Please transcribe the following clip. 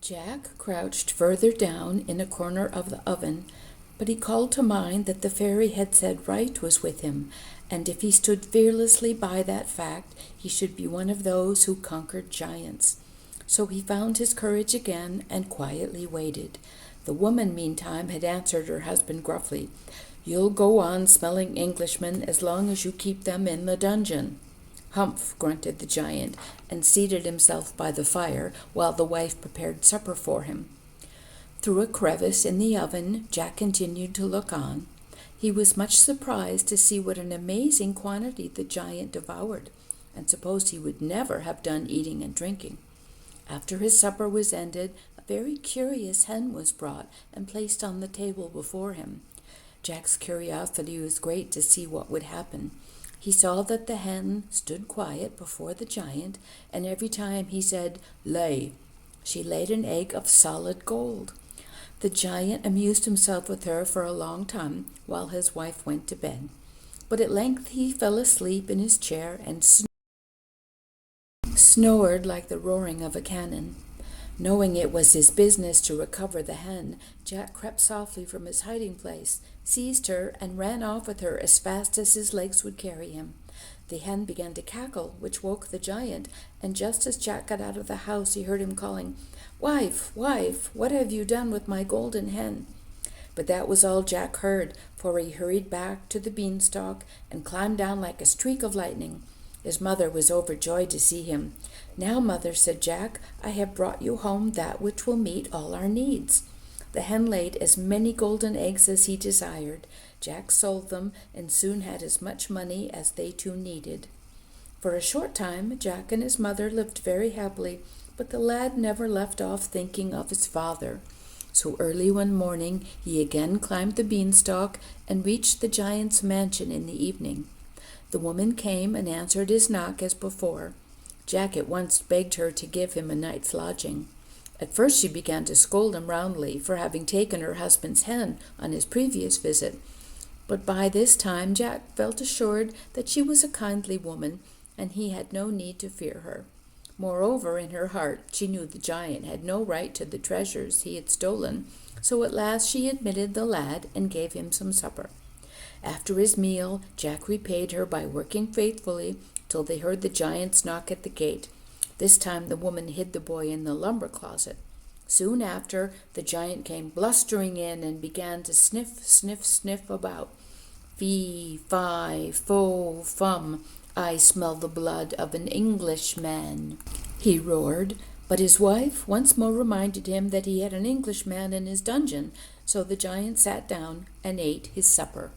Jack crouched further down in a corner of the oven, but he called to mind that the fairy had said right was with him, and if he stood fearlessly by that fact, he should be one of those who conquered giants. So he found his courage again and quietly waited. The woman, meantime, had answered her husband gruffly, "You'll go on smelling Englishmen as long as you keep them in the dungeon." "Humph," grunted the giant, and seated himself by the fire while the wife prepared supper for him. Through a crevice in the oven, Jack continued to look on. He was much surprised to see what an amazing quantity the giant devoured, and supposed he would never have done eating and drinking. After his supper was ended, a very curious hen was brought and placed on the table before him. Jack's curiosity was great to see what would happen. He saw that the hen stood quiet before the giant, and every time he said, "Lay," she laid an egg of solid gold. The giant amused himself with her for a long time while his wife went to bed. But at length he fell asleep in his chair and snored like the roaring of a cannon. Knowing it was his business to recover the hen, Jack crept softly from his hiding place, seized her, and ran off with her as fast as his legs would carry him. The hen began to cackle, which woke the giant, and just as Jack got out of the house he heard him calling, "Wife, wife, what have you done with my golden hen?" But that was all Jack heard, for he hurried back to the beanstalk and climbed down like a streak of lightning. His mother was overjoyed to see him. "Now, mother," said Jack, "I have brought you home that which will meet all our needs." The hen laid as many golden eggs as he desired. Jack sold them and soon had as much money as they two needed. For a short time, Jack and his mother lived very happily, but the lad never left off thinking of his father. So early one morning he again climbed the beanstalk and reached the giant's mansion in the evening. The woman came and answered his knock as before. Jack at once begged her to give him a night's lodging. At first she began to scold him roundly for having taken her husband's hen on his previous visit, but by this time Jack felt assured that she was a kindly woman, and he had no need to fear her. Moreover, in her heart she knew the giant had no right to the treasures he had stolen, so at last she admitted the lad and gave him some supper. After his meal, Jack repaid her by working faithfully till they heard the giant's knock at the gate. This time the woman hid the boy in the lumber closet. Soon after, the giant came blustering in and began to sniff, sniff, sniff about. "Fee, fi, fo, fum, I smell the blood of an Englishman," he roared. But his wife once more reminded him that he had an Englishman in his dungeon, so the giant sat down and ate his supper.